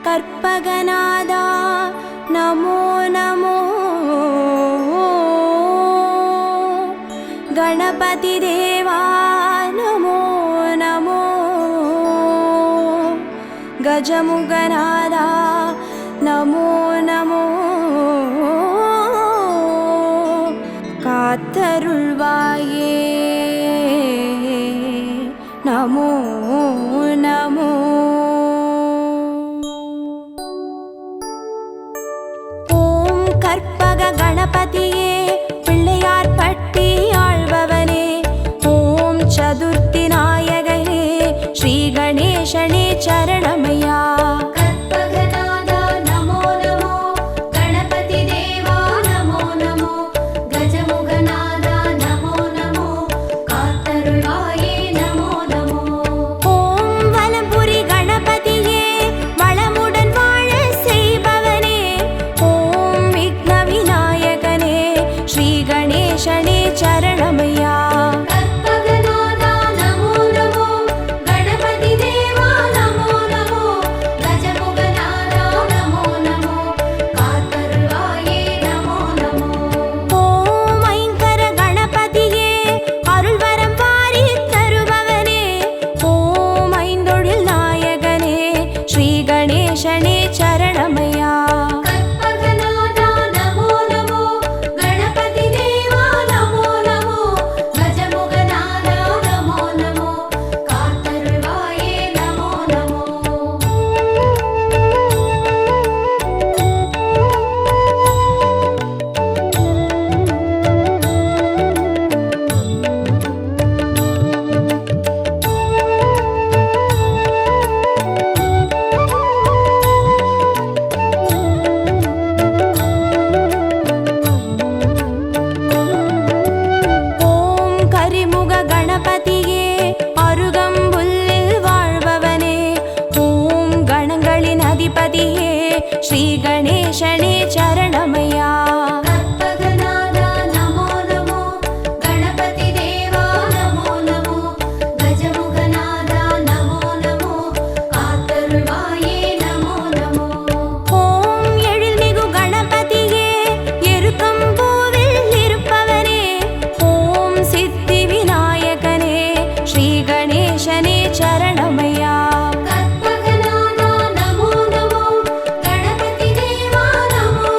கற்பகநாதா நமோ நமோ, கணபதி தேவா நமோ நமோ, கஜமுகநாதா நமோ நமோ, காத்தருள்வாயே நமோ நமோ. ஓம் கற்பக கணபதியே பிள்ளையார் பட்டி ஆள்பவனே, ஓம் சதுர்த்தி நாயகனே ஸ்ரீ கணேசனே சரணமையா. ஸ்ரீ கணேசனே சரணமையா. கற்பகநாதா நமோ நமோ, கணபதி தேவா நமோ நமோ, கஜமுகநாதா நமோ நமோ, காத்தருள்வாயே நமோ நமோ. ஓம் எழில்மிகு கணபதியே எருக்கம்பூவில் இருப்பவனே, ஓம் சித்தி விநாயகனே ஸ்ரீ கணேசனே சரணமையா. நமோ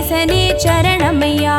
கணேசனே சரணமையா.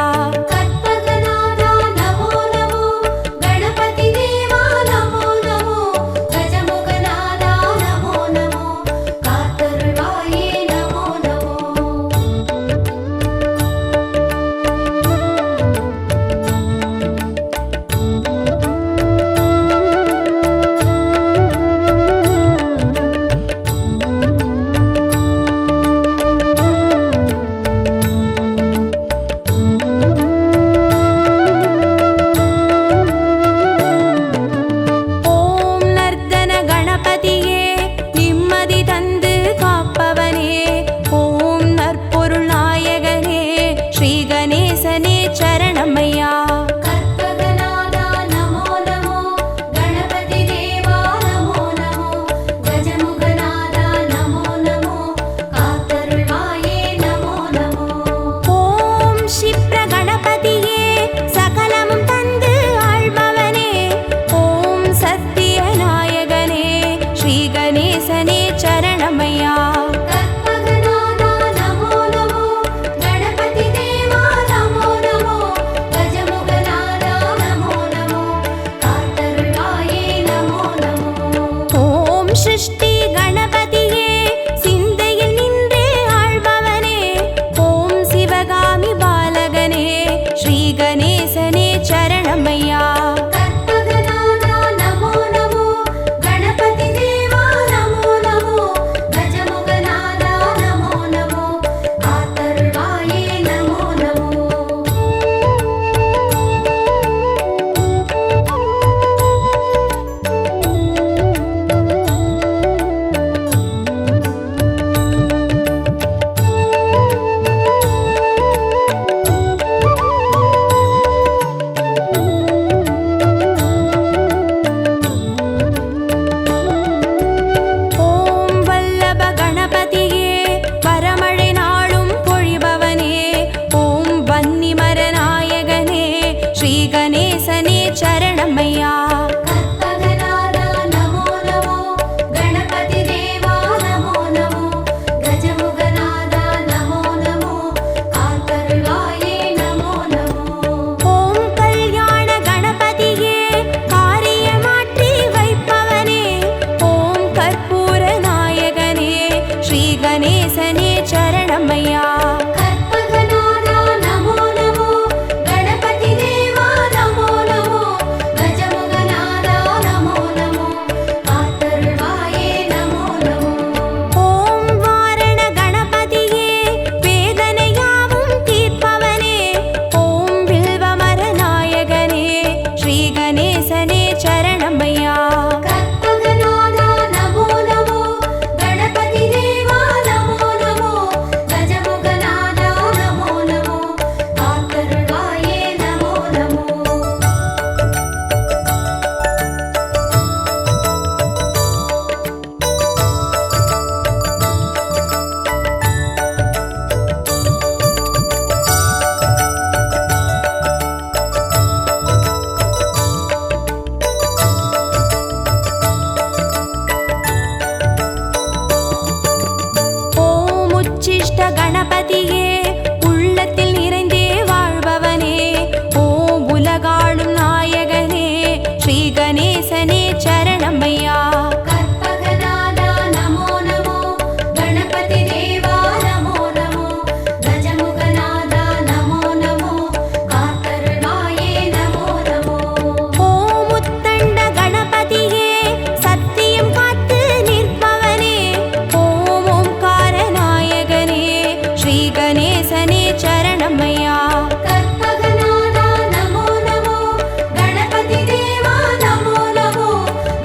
கற்பகநாதா நமோ நமோ, கணபதி தேவா நமோ நமோ,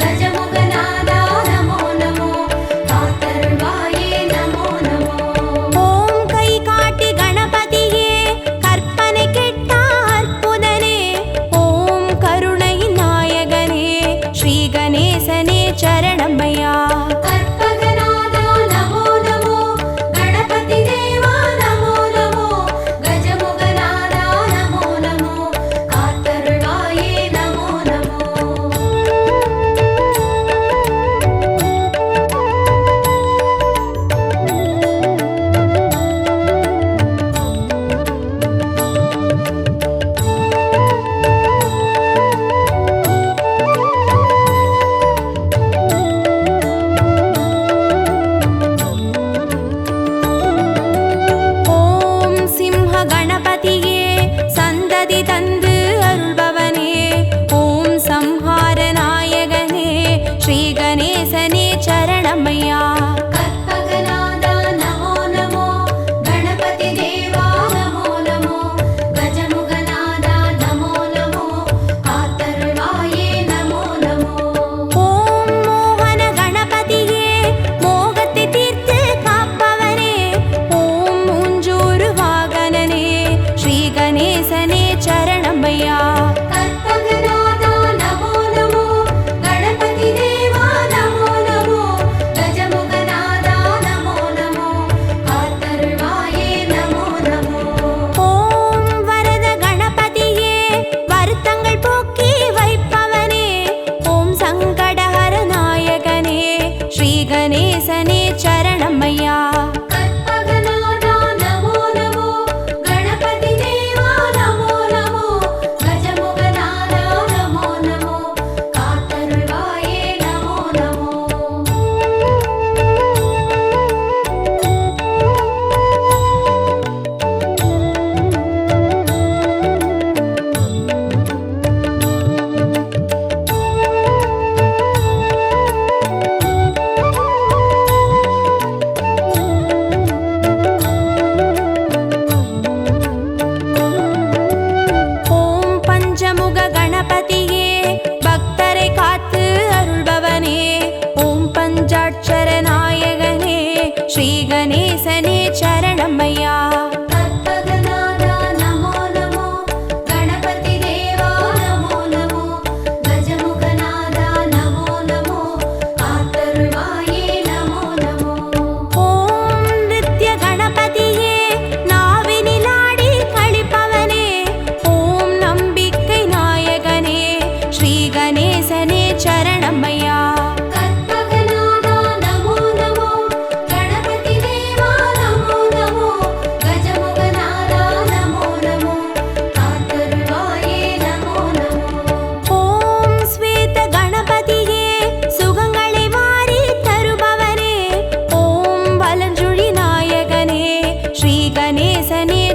கஜமுகநாதா நமோ நமோ, காத்தருள்வாயே நமோ நமோ. கற்பகநாதா நமோ நமோ, கணபதி தேவா நமோ நமோ, கஜமுகநாதா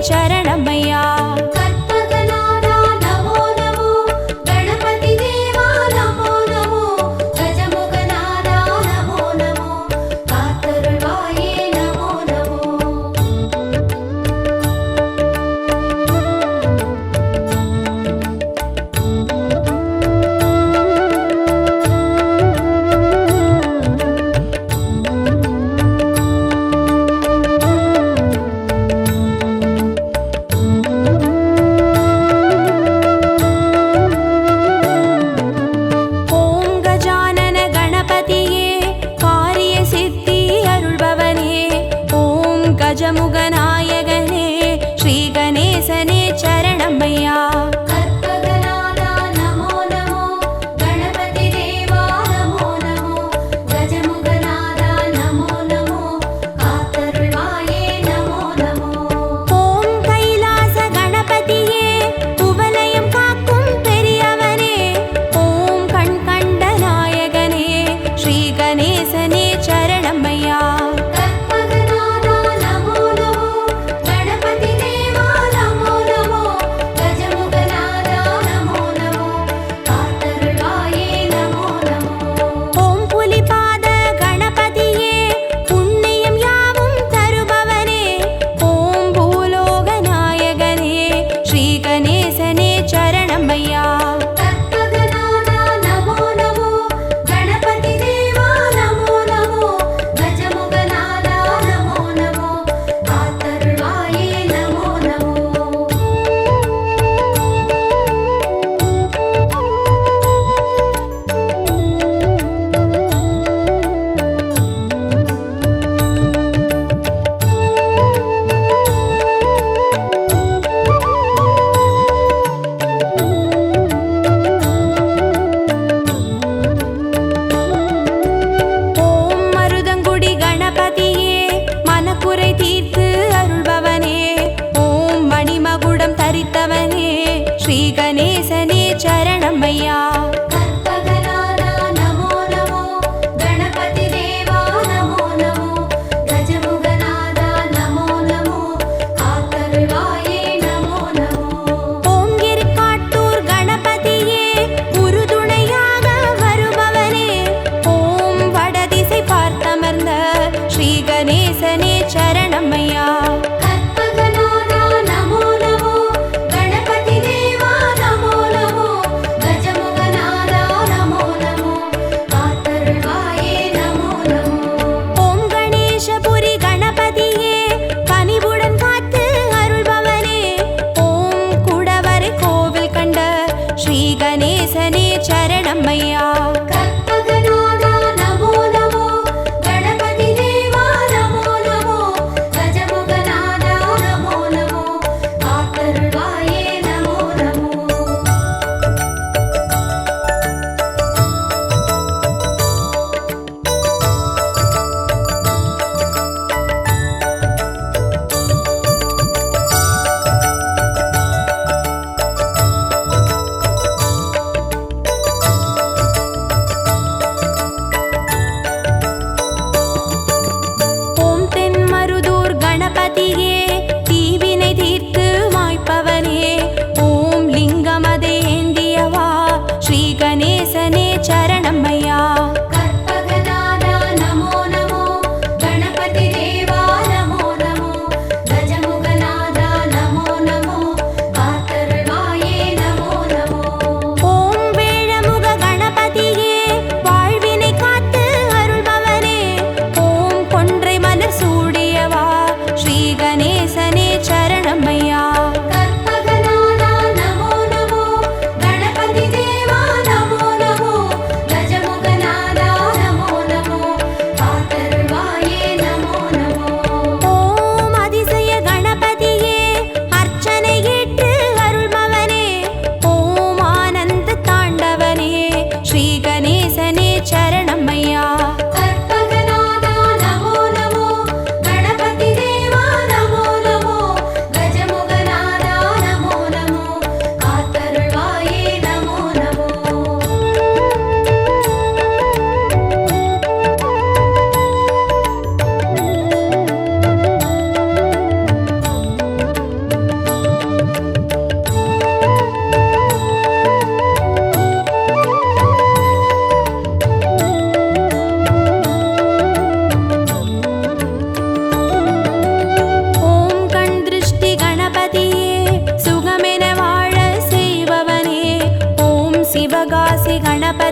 சரணமையா. கற்பகநாதா நமோ நமோ, கணபதி தேவா நமோ நமோ, கஜமுகநாதா நமோ நமோ, காத்தருள்வாயே நமோ நமோ. ஓம் கஜானன கணபதியே காரிய சித்தி அருள்பவனே. ஓம் கஜமுகநாயகனே ஸ்ரீ கணேசனே சரணமையா. கற்பகநாதா நமோ நமோ, கணபதி தேவா நமோ நமோ, கஜமுகநாதா நமோ நமோ, காத்தருள்வாயே நமோ நமோ. ஓம் கைலாச கணபதியே குவலயம் காக்கும் பெரியவனே. ஓம் கண் கண்ட நாயகனே ஸ்ரீ கணேசனே சரணமையா. கற்பகநாதா நமோ நமோ, கணபதி தேவா நமோ நமோ, கஜமுகநாதா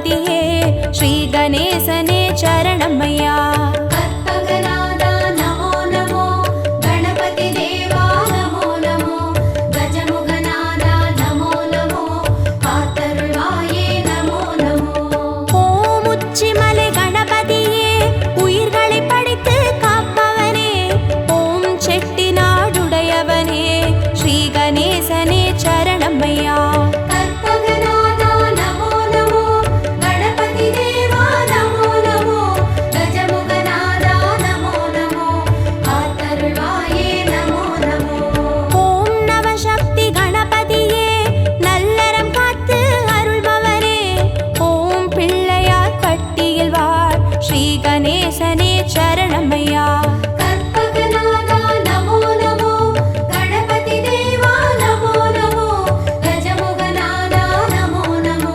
गणपतिये श्री गणेशने चरणमय्या கற்பகநாதா நமோ நமோ கணபதி தேவா நமோ நமோ கஜமுகநாதா நமோ நமோ காத்தருள்வாயே நமோ நமோ ஓம் உச்சிமலை கணபதியே உயிர்களை படைத்து காப்பவனே ஓம் செட்டிநாடுடையவனே ஸ்ரீ கணேசனே சரணமய்யா கற்பகநாதா நமோ நமோ கணபதி தேவா நமோ நமோ கஜமுகநாதா நமோ நமோ காத்தருள்வாயே நமோ நமோ ஓம் நவசக்தி கணபதியே நல்லறம் காத்து அருள்பவரே ஓம் பிள்ளையார் பட்டியில் வாழ் ஸ்ரீ கணேசனே சரணமய்யா கற்பகநாதா நமோ நமோ கணபதி தேவா நமோ நமோ கஜமுகநாதா நமோ நமோ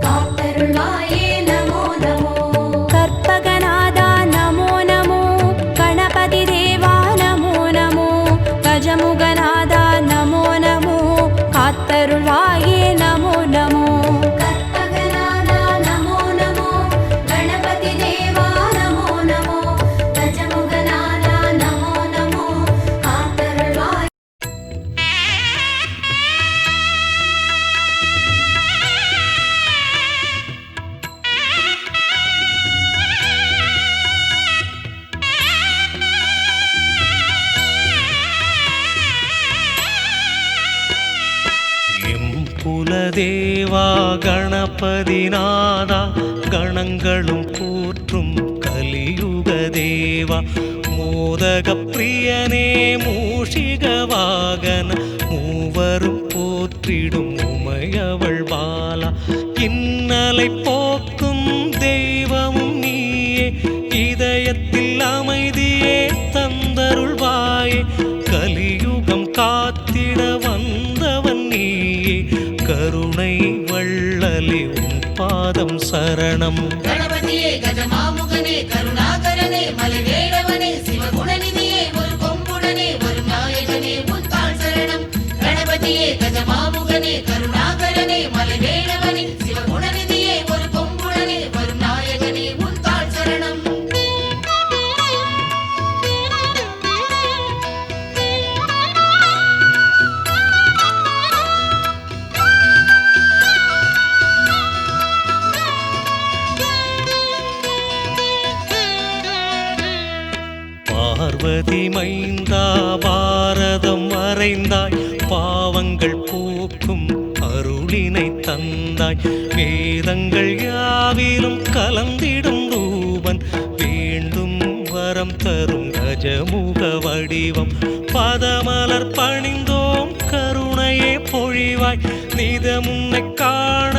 காத்தருள்வாயே நமோ நமோ கற்பகநாதா நமோ நமோ கணபதி தேவா நமோ நமோ கஜமுகநாதா நமோ நமோ காத்தருள்வாயே நமோ நமோ கற்பகநாதா நமோ நமோ கணபதி தேவா நமோ நமோ கஜமுகநாதா நமோ நமோ காத்தருள்வாயே குலதேவா கணபதிநாதா கணங்களும் போற்றும் கலியுக தேவா மோதக பிரியனே மூஷிக வாகன மூவரும் போற்றிடும் உமையவள் பாலா இன்னலை போக்கும் தெய்வமும் நீயே இதயத்தில் அமைதியே தந்தருள்வாயே கலியுகம் காத்திட வந்தவன் நீயே கருணை வள்ளலே உன் பாதம் சரணம் கணபதியே கஜமாமுகனே கருணாகரனே மலைவேடவனே சிவகுணநிதியே ஒரு கொம்புடனே ஒரு நாயகனே முத்தாள் சரணம் கணபதியே கஜமாமுகனே கருணாகரனே மலைவேடவனே சிவகுணநிதியே ஒரு கொம்புடனே ஒரு நாயகனே முத்தாள் சரணம் பார்வதி மைந்தா பாரதம் வரைந்தாய் பாவங்கள் போக்கும் அருளினை தந்தாய் வேதங்கள் யாவிலும் கலந்திடும் ரூபன் வேண்டும் வரம் தரும் கஜமுக வடிவம் பதமலர் பணிந்தோம் கருணையே பொழிவாய் நிதமுன்னை காண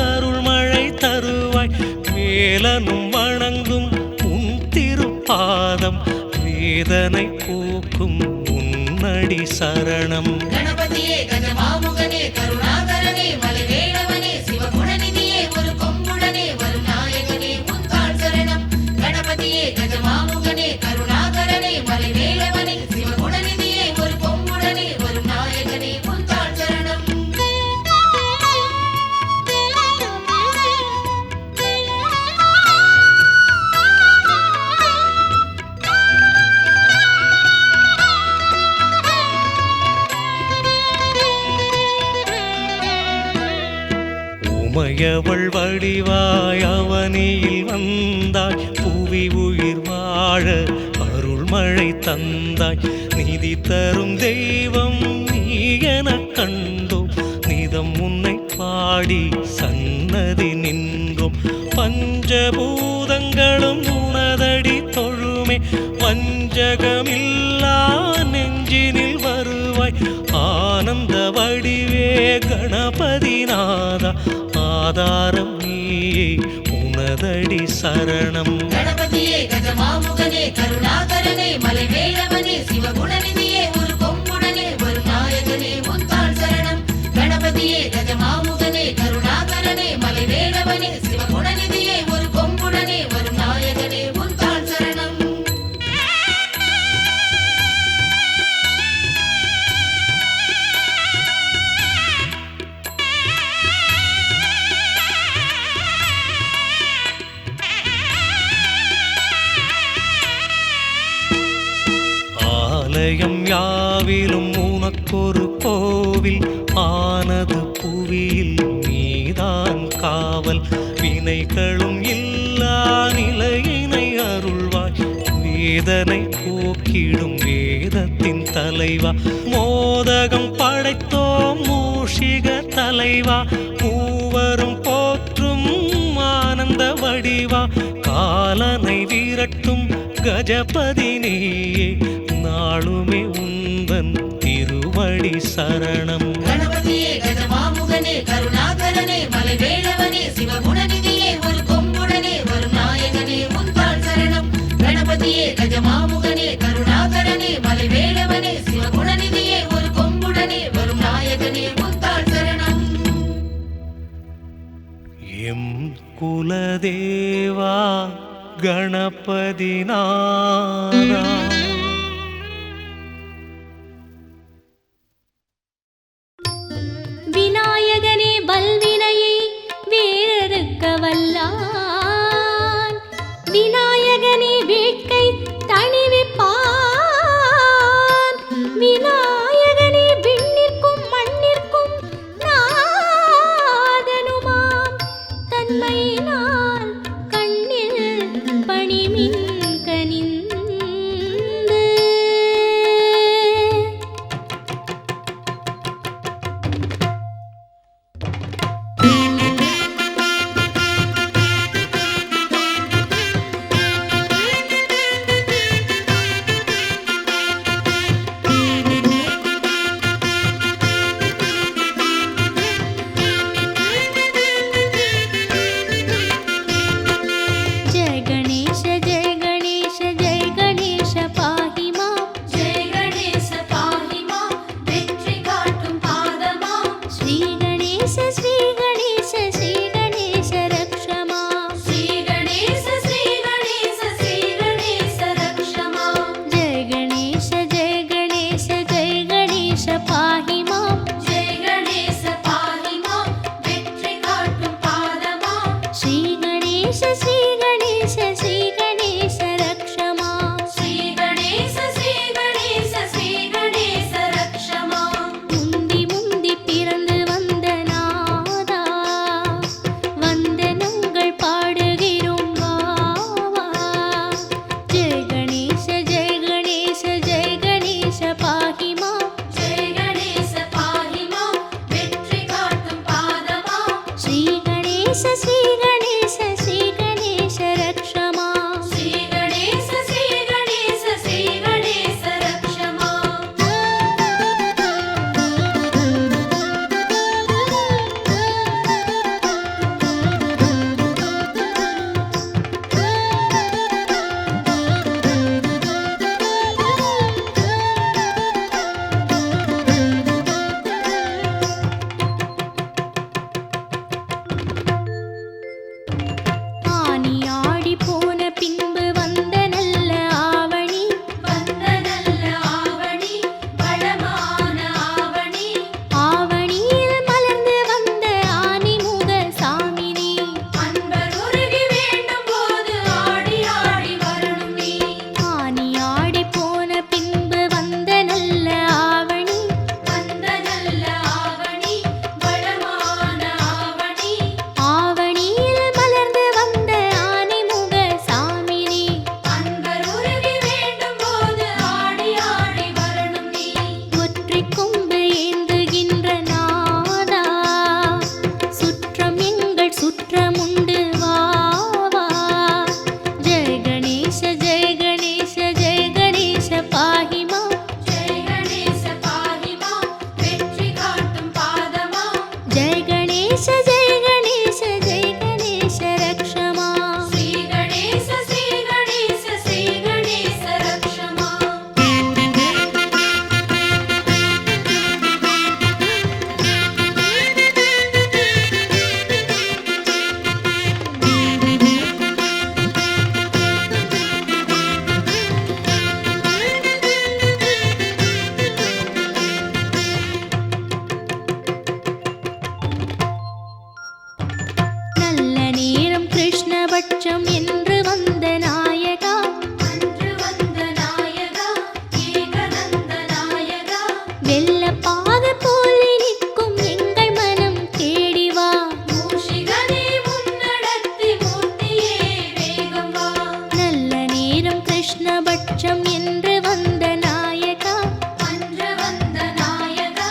அருள்மழை தருவாய் வேலனும் வணங்கும் உன் திருப்பாதம் வேதனை போக்கும் உன்னடி சரணம் கணபதியே கஜமாமுகனே கருணாகரனே மலைவேடவனே சிவகுணநிதியே ஒரு கொம்புடனே ஒரு நாயகனே முத்தாள் சரணம் கணபதியே கஜமாமுகனே கருணாகரனே மலைவேடவனே சிவகுணநிதியே ஒரு கொம்புடனே ஒரு நாயகனே முத்தாள் சரணம் உமையவள் வடிவாய் அவனியில் வந்தாய் புவி உயிர் வாழ அருள்மழை தந்தாய் நிதி தரும் தெய்வம் நீ எனக் கண்டோம் நிதம் உன்னை பாடி சன்னதி நின்றோம் பஞ்சபூதங்களும் உனதடி தொழுமே வஞ்சகமில்லா நெஞ்சினில் வருவாய் ஆனந்த வடிவே கணபதிநாதா ஆதாரம் நீயே உனதடி சரணம் கணபதியே கஜமாமுகனே கருணாகரனே மலைவேடவனே சிவகுணநிதியே ஒரு கொம்புடனே ஒரு நாயகனே முத்தாள் சரணம் கணபதியே கஜமாமுகனே கருணாகரனே மலைவேடவனே சிவகுணநிதியே ஒரு கொம்புடனே ஒரு நாயகனே முத்தாள் சரணம் நாவிலும் உனக்கொரு கோவில் ஆனது புவியில் நீதான் காவல் வினைகளும் இல்லா நிலையினை அருள்வாய் வேதனை போக்கிடும் வேதத்தின் தலைவா மோதகம் படைத்தோம் மூஷிக தலைவா மூவரும் போற்றும் ஆனந்த வடிவா காலனை விரட்டும் கஜபதி நீயே நாளுமே உந்தன் திருவடி சரணம். கணபதியே கஜமாமுகனே கருணாகரனே மலைவேளவனே சிவகுணநிதியே ஒரு கொம்புடனே வரும் நாயகனே உந்தாள் சரணம். கணபதியே கஜமாமுகனே கருணாகரனே மலைவேளவனே சிவகுணநிதியே ஒரு கொம்புடனே வரும் நாயகனே உந்தாள் சரணம். எம் குலதேவா கணபதி நாதா விநாயகனே வல்வினையை வேறறுக்க வல்லான் விநாயகனே வேட்கை தணிவிப்பான் விநாயகனே விண்ணிற்கும் மண்ணிற்கும் நாதனுமாம் தன்மையினால் கண்ணில் பணிமின் கனிந்து வெள்ளப்பாக போல் நிற்கும் எங்கள் மனம் தேடி வா. மூஷிகனே முன்னடத்தி மூர்த்தியே வேகம் வா. நல்ல நேரம் கிருஷ்ணபட்சம் என்று வந்த நாயகா. அன்று வந்த நாயகா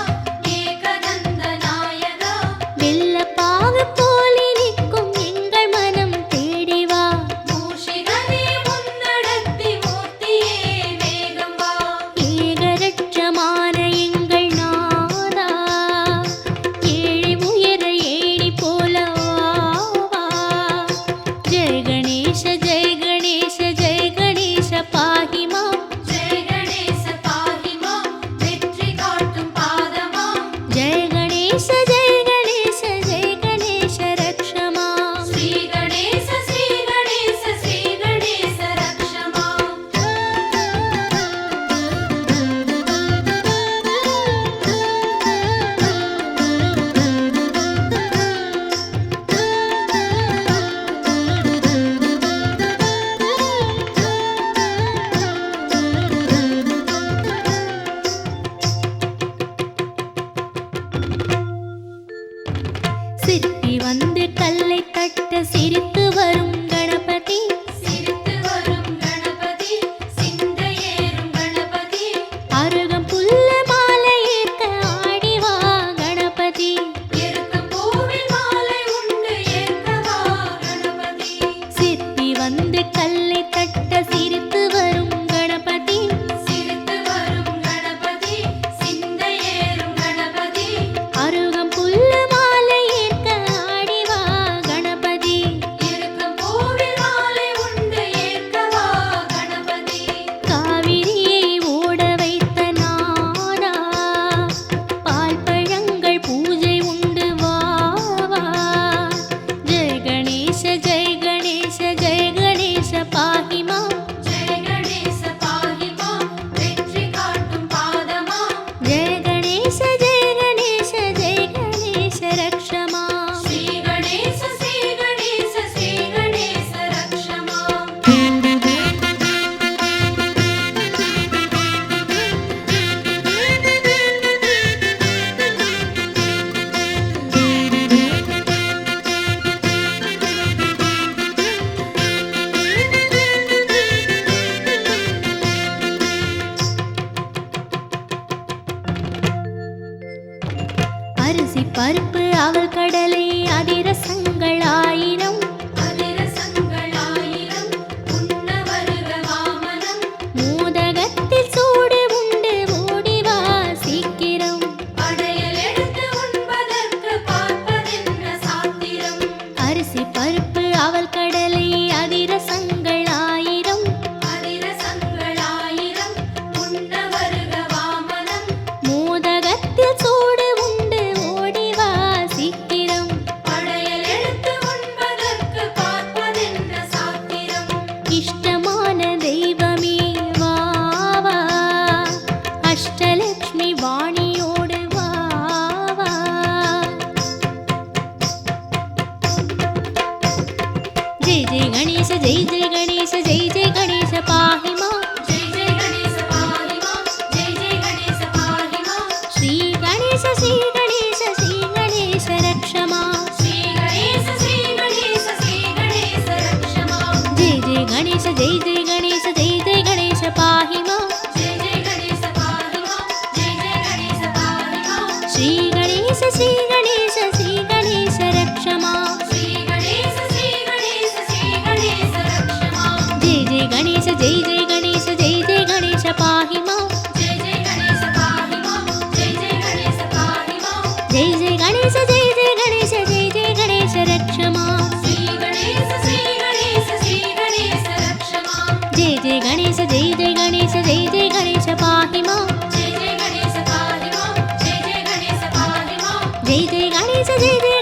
ஏகதந்த நாயகா. வெள்ளப்பாக போல் நிற்கும் எங்கள் மனம் தேடி வா. மூஷிகனே முன்னடத்தி மூர்த்தியே வேகம் வா. ஏகரட்சமான எங்கள் நாதா, ஏழை உயர ஏணி போல வா. ஜெய கணேச ஜெய கணேச ஜெய கணேச பாஹி மாம். ஜெய கணேச பாஹி மாம். வெற்றி காட்டும் பாதமாம். ஜெய கணேச ஜெய கணேச ஜெய கணேச ரக்ஷ மாம். ஸ்ரீ கணேச ஸ்ரீ கணேச ஸ்ரீ கணேச ரக்ஷ மாம். சிற்பி வந்து கல்லை தட்ட சிரித்து வரும் கணபதி. சிரித்து வரும் கணபதி. சிந்தை ஏறும் கணபதி. அருகம் புல்ல மாலை ஏற்க ஆடி வா கணபதி. இருக்கும் பூவில் மாலை உண்டு ஏற்கவா கணபதி. சிற்பி வந்து கல்லை தட்ட சிரித்து வரும் கணபதி. சிரித்து வரும் கணபதி. சிந்தை ஏறும் கணபதி. அருகம் புல்ல மாலை ஏற்க ஆடி வா கணபதி. இருக்கும் பூவில் மாலை உண்டு ஏற்கவா கணபதி. காவிரியை ஓட வைத்த நானா, பால் பழங்கள் பூஜை உண்டு வா வா. ஜெய கணேச ஜெய கணேச ஜெய கணேச பாஹி மாம். ஜெய கணேச பாஹி மாம். வெற்றி காட்டும் பாதமாம். ஜெய கணேச ஜெய கணேச ஜெய கணேச ரக்ஷ மாம். ஸ்ரீ கணேச ஸ்ரீ கணேச ஸ்ரீ கணேச ரக்ஷ மாம். அரிசி பருப்பு அவல் கடலை அதிரசங்கள் ஆயிரம். அதிரசங்கள் ஆயிரம். உண்ண வருக வாமனம். மோதகத்தில் சூடு உண்டு ஓடி வா சீக்கிரம். படையல் எடுத்து உண்பதற்கு பார்ப்பதென்ன சாத்திரம். அரிசி பருப்பு அவல் கடலை அதிரசங்கள் ஆயிரம். அதிரசங்கள் ஆயிரம். உண்ண வருக வாமனம். மோதகத்தில் சூடு உண்டு ஓடி வா சீக்கிரம். படையல் எடுத்து உண்பதற்கு பார்ப்பதென்ன சாத்திரம். இஷ்டமான தெய்வமே வா வா. அஷ்டலக்ஷ்மி வாணியோடு வா வா. ஜெய ஜெய கணேச ஜெய ஜெய கணேச ஜெய ஜெய கணேச பாஹி மாம். ஜெய ஜெய கணேச பாஹி மாம். ஜெய ஜெய கணேச பாஹி மாம். ஸ்ரீ கணேச ஸ்ரீ கணேச ஸ்ரீ கணேச ரக்ஷ மாம். ஸ்ரீ கணேச ஸ்ரீ கணேச ஸ்ரீ கணேச ரக்ஷ மாம். ஜெய ஜெய கணேச ஜெய ஜெய கணேச ஜெய ஜெய கணேச பாஹி மாம். ஜெய ஜெய கணேச பாஹி மாம். ஜெய ஜெய கணேச பாஹி மாம். ஸ்ரீ கணேச ஸ்ரீ கணேச ஸ்ரீ கணேச ரக்ஷ மாம். ஸ்ரீ கணேச ஸ்ரீ கணேச ஸ்ரீ கணேச ரக்ஷ மாம். ஜெய ஜெய கணேச ஜெய ஜெய கணேச ஜெய ஜெய கணேச பாஹி மாம். ஜெய ஜெய கணேச பாஹி மாம். ஜெய ஜெய கணேச பாஹி மாம். ஜெய ஜெய கணேச ஜெய ஜெய கணேச ஜெய ஜெய கணேச ரக்ஷ மாம். ஸ்ரீ கணேச ஸ்ரீ கணேச ஸ்ரீ கணேச ரக்ஷ மாம். ஜெய ஜெய கணேச ஜெய ஜெய கணேச ஜெய ஜெய கணேச பாஹி மாம். ஜெய ஜெய கணேச பாஹி மாம். ஜெய ஜெய கணேச பாஹி மாம். ஜெய ஜெய கணேச ஜெய ஜெய